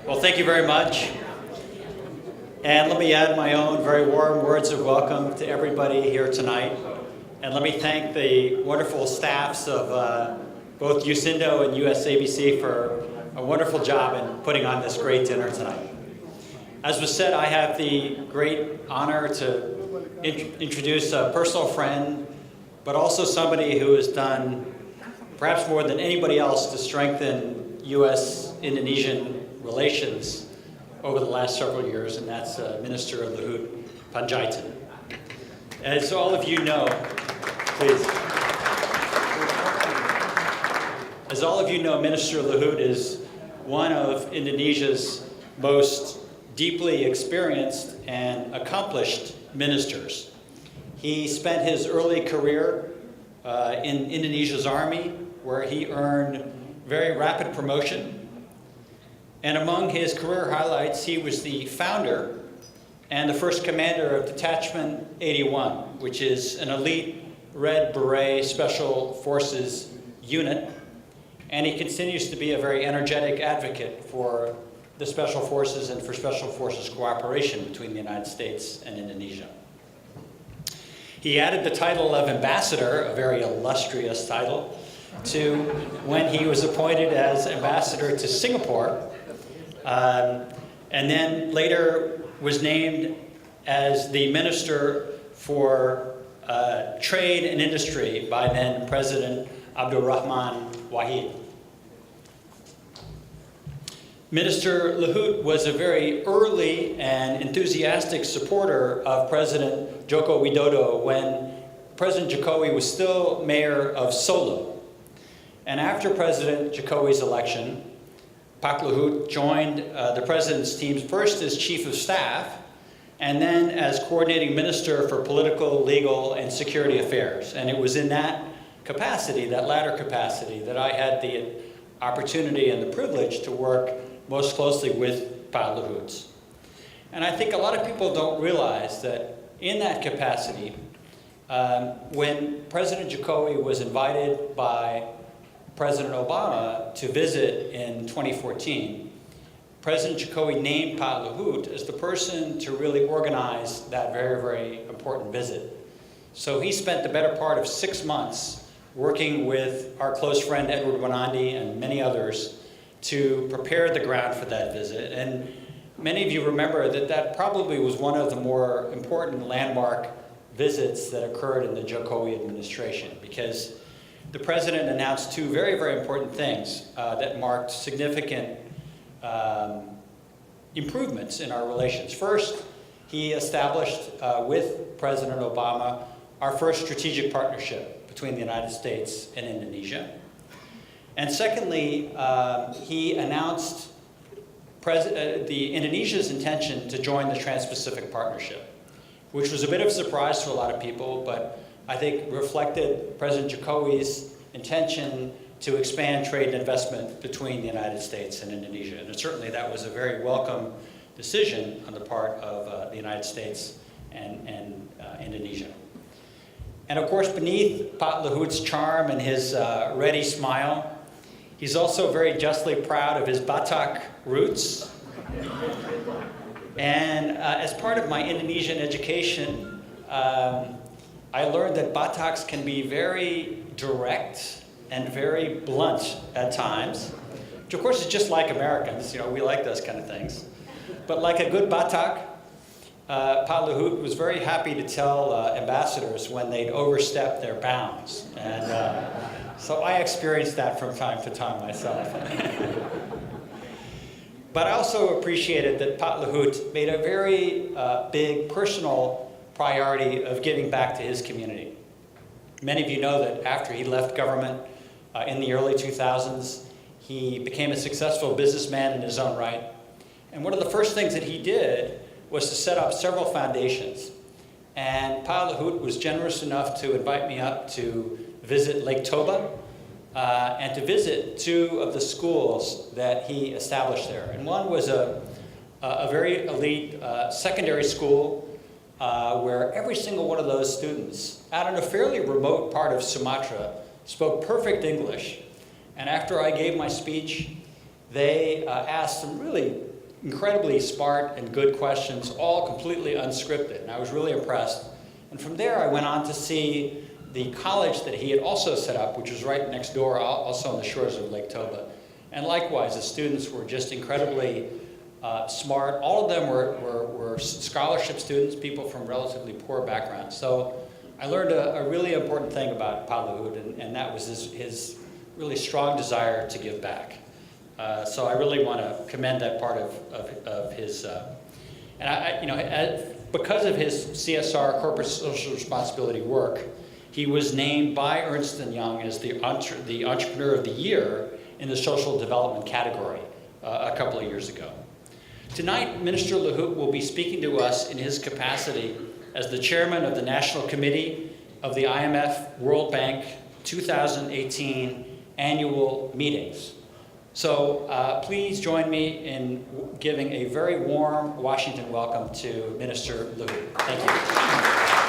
Well, thank you very much. And let me add my own very warm words of welcome to everybody here tonight. And let me thank the wonderful staffs of both USINDO and USABC for a wonderful job in putting on this great dinner tonight. As was said, I have the great honor to introduce a personal friend, but also somebody who has done perhaps more than anybody else to strengthen U.S.-Indonesian relations over the last several years, and that's Minister Luhut Pandjaitan. As all of you know, please. As all of you know, Minister Luhut is one of Indonesia's most deeply experienced and accomplished ministers. He spent his early career in Indonesia's army, where he earned very rapid promotion. And among his career highlights, he was the founder and the first commander of Detachment 81, which is an elite Red Beret Special Forces unit. And he continues to be a very energetic advocate for the Special Forces and for Special Forces cooperation between the United States and Indonesia. He added the title of ambassador, a very illustrious title, to when he was appointed as ambassador to Singapore, and then later was named as the Minister for Trade and Industry by then President Abdurrahman Wahid. Minister Luhut was a very early and enthusiastic supporter of President Joko Widodo when President Jokowi was still mayor of Solo. And after President Jokowi's election, Pak Luhut joined the president's team first as chief of staff and then as coordinating minister for political, legal, and security affairs. And it was in that capacity, that latter capacity, that I had the opportunity and the privilege to work most closely with Pak Luhut. And I think a lot of people don't realize that in that capacity, when President Jokowi was invited by President Obama to visit in 2014, President Jokowi named Pak Luhut as the person to really organize that very, very important visit. So he spent the better part of 6 months working with our close friend Edward Wanandi and many others to prepare the ground for that visit. And many of you remember that that probably was one of the more important landmark visits that occurred in the Jokowi administration, because the president announced two very, very important things that marked significant improvements in our relations. First, he established with President Obama our first strategic partnership between the United States and Indonesia. And secondly, he announced Indonesia's intention to join the Trans-Pacific Partnership, which was a bit of a surprise to a lot of people, but I think reflected President Jokowi's intention to expand trade and investment between the United States and Indonesia. And certainly that was a very welcome decision on the part of the United States and Indonesia. And of course, beneath Pak Luhut's charm and his ready smile, he's also very justly proud of his Batak roots. And as part of my Indonesian education, I learned that Bataks can be very direct and very blunt at times, which of course is just like Americans. You know, we like those kind of things. But like a good Batak, Pak Luhut was very happy to tell ambassadors when they'd overstep their bounds. And so I experienced that from time to time myself. But I also appreciated that Pak Luhut made a very big personal priority of giving back to his community. Many of you know that after he left government in the early 2000s, he became a successful businessman in his own right. And one of the first things that he did was to set up several foundations. And Pak Luhut was generous enough to invite me up to visit Lake Toba and to visit two of the schools that he established there. And one was a very elite secondary school where every single one of those students, out in a fairly remote part of Sumatra, spoke perfect English. And after I gave my speech, they asked some really incredibly smart and good questions, all completely unscripted, and I was really impressed. And from there, I went on to see the college that he had also set up, which was right next door, also on the shores of Lake Toba. And likewise, the students were just incredibly smart. All of them were scholarship students, people from relatively poor backgrounds. So I learned a really important thing about Pa Luhut, and that was his really strong desire to give back. So I really want to commend that part of his, because of his CSR, corporate social responsibility work, he was named by Ernst & Young as the Entrepreneur of the Year in the Social Development category a couple of years ago. Tonight, Minister Luhut will be speaking to us in his capacity as the chairman of the National Committee of the IMF World Bank 2018 annual meetings. So please join me in giving a very warm Washington welcome to Minister Luhut. Thank you.